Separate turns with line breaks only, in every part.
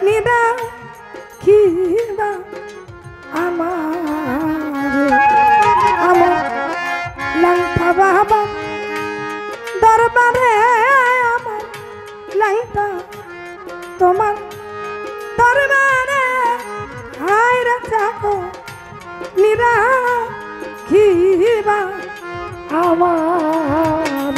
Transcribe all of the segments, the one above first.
নিরা খিবা আমার আমার লঙ্কা বাবা দরবারে আমার লঙ্কা তোমার দরবারে হায়রা চাকো নিরা খিবা আমার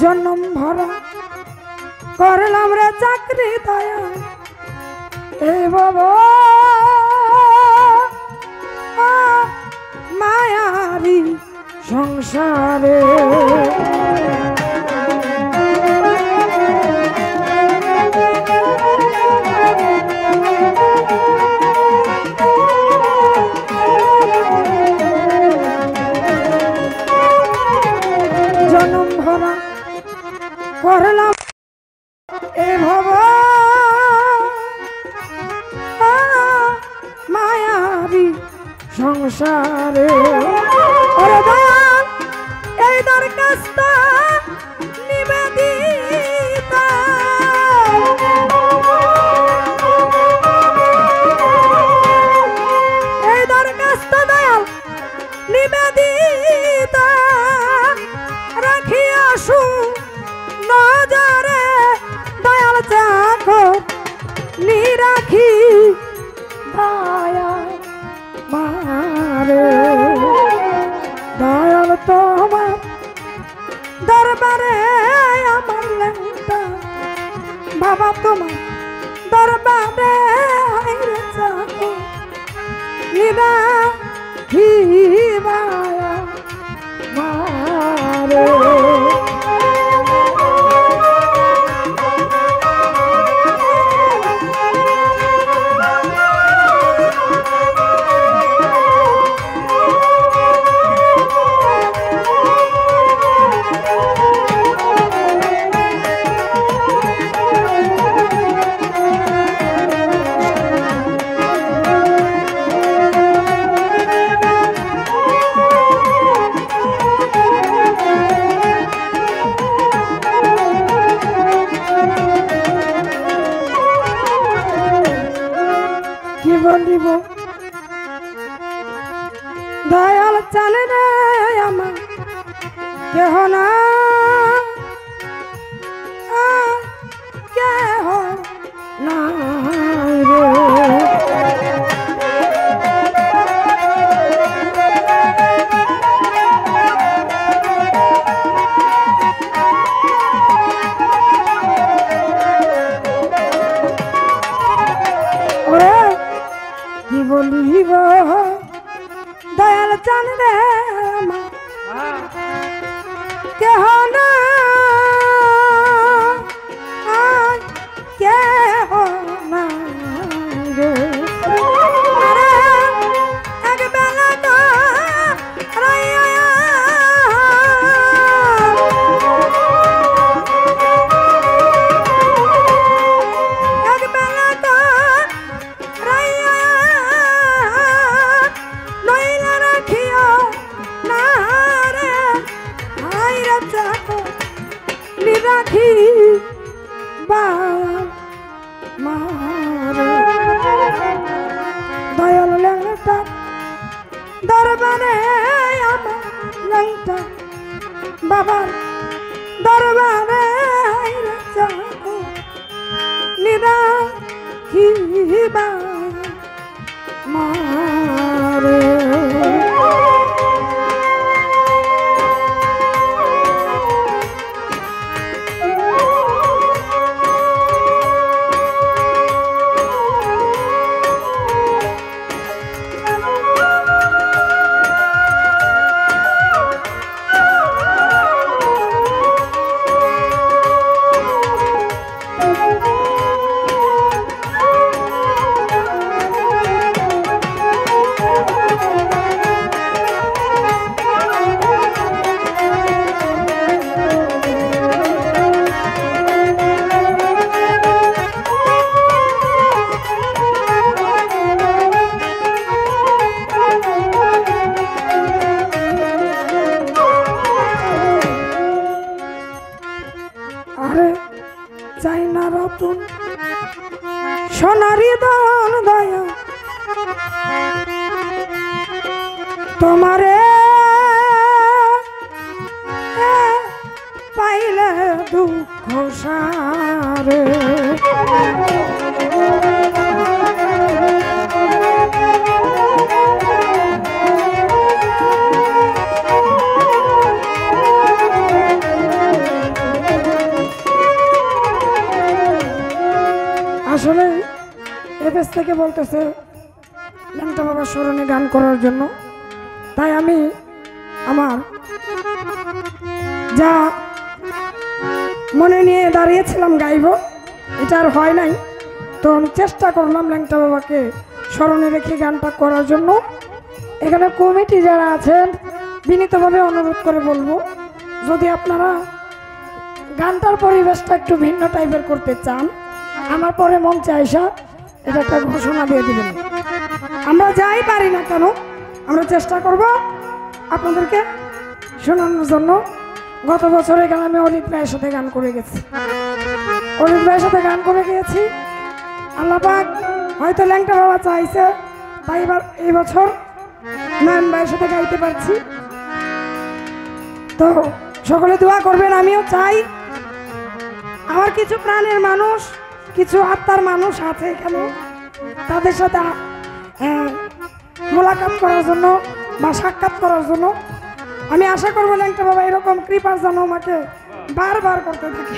জন্ম ভরা করলাম রে চাকরি দয়া এ বাবা মায়ারি সংসারে জন্ম ভরা করলাম এ ভবা মায়াবী সংসারে ওরে দয়াল এই দরখাস্ত নিবেদিতা এই দরখাস্ত দয়াল নিবেদিতা রাখিয়া আসু নজরে দয়াল চাকো নিরাখি দয়া মারে দয়াল তোমার দরবারে আমার লঙ্কা বাবা তোমার দরবারে হায়রে চাকো নিরাখি দয়া মারে বলিব দয়াল চলে রে আমার কেহ না কেহ না বলিব দয়াল চান রে কেহ না কেহ না রে এক বেলা তো রাখি বা মারে দয়াল লঙ্কা দরবারে আমার লঙ্কা বাবার দরবারে নিরাখি বা মারে তোমারে পাইলে দুঃখ সারে আসলে এফএস থেকে বলতেছে ল্যাংটা বাবার স্মরণে গান করার জন্য, তাই আমি আমার যা মনে নিয়ে দাঁড়িয়েছিলাম গাইব, এটা আর হয় নাই। তো আমি চেষ্টা করলাম ল্যাংটা বাবাকে স্মরণে রেখে গানটা করার জন্য। এখানে কমিটি যারা আছেন বিনীতভাবে অনুরোধ করে বলবো, যদি আপনারা গানটার পরিবেশটা একটু ভিন্ন টাইপের করতে চান, আমার পরে মঞ্চে আইসা এটা একটা ঘোষণা দিয়ে দিবেন। আমরা যাই পারি না কেন, আমরা চেষ্টা করব আপনাদেরকে শোনানোর জন্য। গত বছর এখানে আমি অলিত ভাইয়ের সাথে গান করে গেছি, অলিত ভাইয়ের সাথে গান করে গিয়েছি। আল্লাহ পাক হয়তো ল্যাংটা বাবা চাইছে, তাই এবার এই বছর নয়ন ভাইয়ের সাথে গাইতে পারছি। তো সকলে দোয়া করবেন। আমিও চাই আমার কিছু প্রাণের মানুষ, কিছু আত্মার মানুষ আছে এখানে, তাদের সাথে মোলাকাত করার জন্য বা সাক্ষাৎ করার জন্য। আমি আশা করবো ল্যাংটা বাবা এরকম কৃপা যেন আমাকে বারবার করতে থাকে।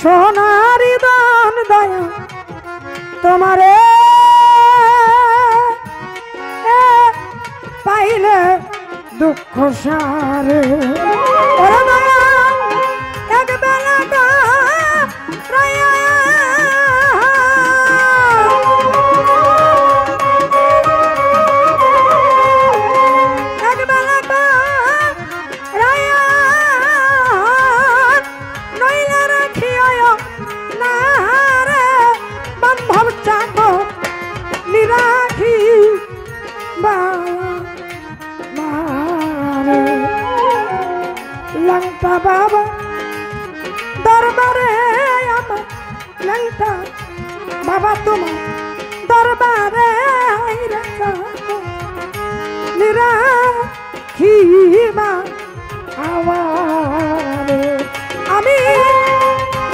সোনারি দান দয়া তোমারে পাইলে দুঃখ সারে ওরে দয়া এক বেলা ল্যাংটা বাবা দরবারে আমার, ল্যাংটা বাবা তোমার দরবারে নিরাখিবা আমারে। আমি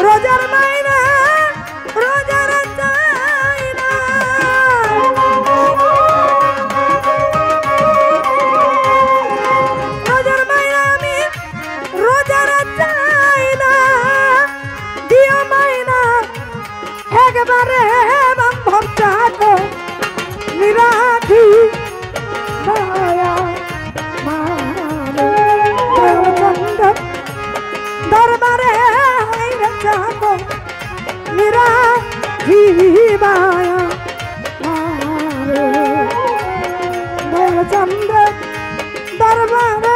রোজার মাইনা রোজার চাই না, রোজার মাইনা আমি রোজার চাই না, দিও মাইনা একবারে বান্ধব চাকো নিরাখি দয়া দরবারে চাকো নিরাখি বায়া চন্দ্র দরবারে